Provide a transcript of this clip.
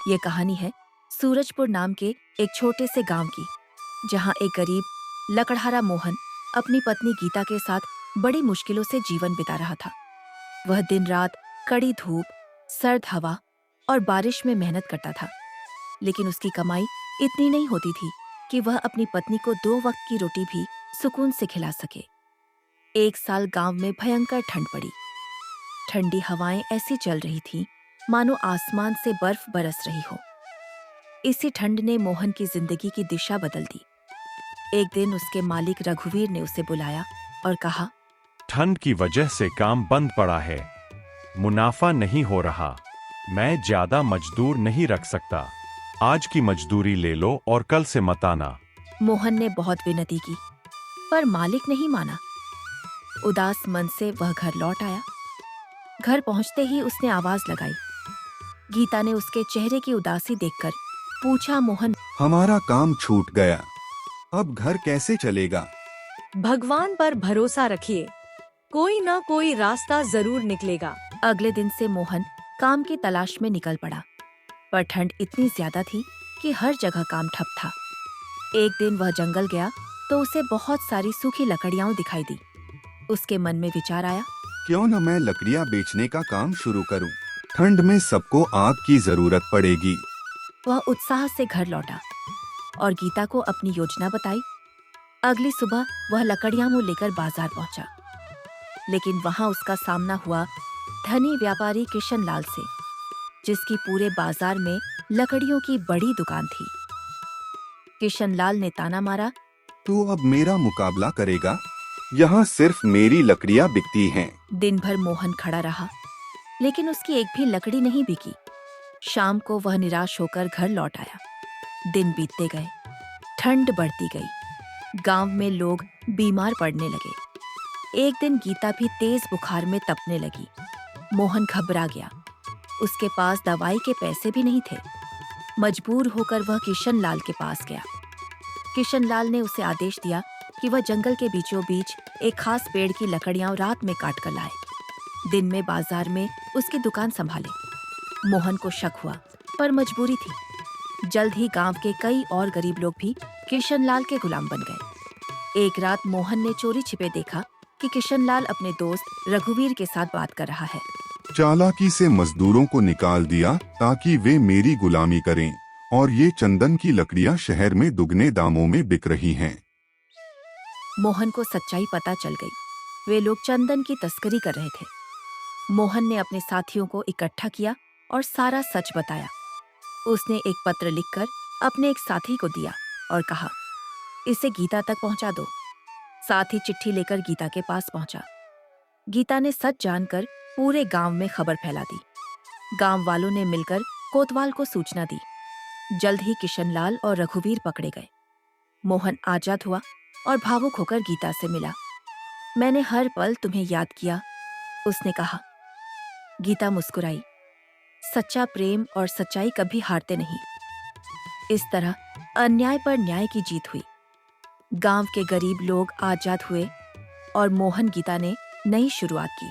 ये कहानी है सूरजपुर नाम के एक छोटे से गांव की, जहां एक गरीब लकड़हारा मोहन अपनी पत्नी गीता के साथ बड़ी मुश्किलों से जीवन बिता रहा था। वह दिन रात कड़ी धूप, सर्द हवा और बारिश में मेहनत करता था, लेकिन उसकी कमाई इतनी नहीं होती थी कि वह अपनी पत्नी को 2 वक्त की रोटी भी सुकून से खिला सके। एक साल गांव में भयंकर ठंड पड़ी। ठंडी हवाएं ऐसी चल रही थीं मानो आसमान से बर्फ बरस रही हो। इसी ठंड ने मोहन की जिंदगी की दिशा बदल दी। एक दिन उसके मालिक रघुवीर ने उसे बुलाया और कहा, ठंड की वजह से काम बंद पड़ा है, मुनाफा नहीं हो रहा। मैं ज्यादा मजदूर नहीं रख सकता। आज की मजदूरी ले लो और कल से मत आना। मोहन ने बहुत विनती की, पर मालिक नहीं माना। उदास मन से वह घर लौट आया। घर पहुंचते ही उसने आवाज लगाई। गीता ने उसके चेहरे की उदासी देखकर पूछा, मोहन, हमारा काम छूट गया, अब घर कैसे चलेगा? भगवान पर भरोसा रखिए, कोई न कोई रास्ता जरूर निकलेगा। अगले दिन से मोहन काम की तलाश में निकल पड़ा, पर ठंड इतनी ज्यादा थी कि हर जगह काम ठप था। एक दिन वह जंगल गया तो उसे बहुत सारी सूखी लकड़ियां दिखाई दी। उसके मन में विचार आया, क्यों न मैं लकड़ियां बेचने का काम शुरू करूं? ठंड में सबको आग की जरूरत पड़ेगी। वह उत्साह से घर लौटा और गीता को अपनी योजना बताई। अगली सुबह वह लकड़ियां मुंह लेकर बाजार पहुंचा, लेकिन वहां उसका सामना हुआ धनी व्यापारी किशन लाल से, जिसकी पूरे बाजार में लकड़ियों की बड़ी दुकान थी। किशन लाल ने ताना मारा, तू अब मेरा मुकाबला करेगा? यहाँ सिर्फ मेरी लकड़ियां बिकती हैं। दिन भर मोहन खड़ा रहा, लेकिन उसकी एक भी लकड़ी नहीं बिकी। शाम को वह निराश होकर घर लौट आया। दिन बीतते गए, ठंड बढ़ती गई, गांव में लोग बीमार पड़ने लगे। एक दिन गीता भी तेज बुखार में तपने लगी। मोहन घबरा गया। उसके पास दवाई के पैसे भी नहीं थे। मजबूर होकर वह किशन लाल के पास गया। किशन लाल ने उसे आदेश दिया कि वह जंगल के बीचों बीच एक खास पेड़ की लकड़ियां रात में काट कर लाए, दिन में बाजार में उसकी दुकान संभाले। मोहन को शक हुआ, पर मजबूरी थी। जल्द ही गांव के कई और गरीब लोग भी किशन लाल के गुलाम बन गए। एक रात मोहन ने चोरी छिपे देखा कि किशन लाल अपने दोस्त रघुवीर के साथ बात कर रहा है। चालाकी से मजदूरों को निकाल दिया ताकि वे मेरी गुलामी करें, और ये चंदन की लकड़ियां शहर में दुगने दामों में बिक रही हैं। मोहन को सच्चाई पता चल गई। वे लोग चंदन की तस्करी कर रहे थे। मोहन ने अपने साथियों को इकट्ठा किया और सारा सच बताया। उसने एक पत्र लिखकर अपने एक साथी को दिया और कहा, इसे गीता तक पहुंचा दो। साथी चिट्ठी लेकर गीता के पास पहुंचा। गीता ने सच जानकर पूरे गांव में खबर फैला दी। गांव वालों ने मिलकर कोतवाल को सूचना दी। जल्द ही किशन लाल और रघुवीर पकड़े गए। मोहन आजाद हुआ और भावुक होकर गीता से मिला। मैंने हर पल तुम्हें याद किया, उसने कहा। गीता मुस्कुराई। सच्चा प्रेम और सच्चाई कभी हारते नहीं। इस तरह अन्याय पर न्याय की जीत हुई। गांव के गरीब लोग आजाद हुए और मोहन गीता ने नई शुरुआत की।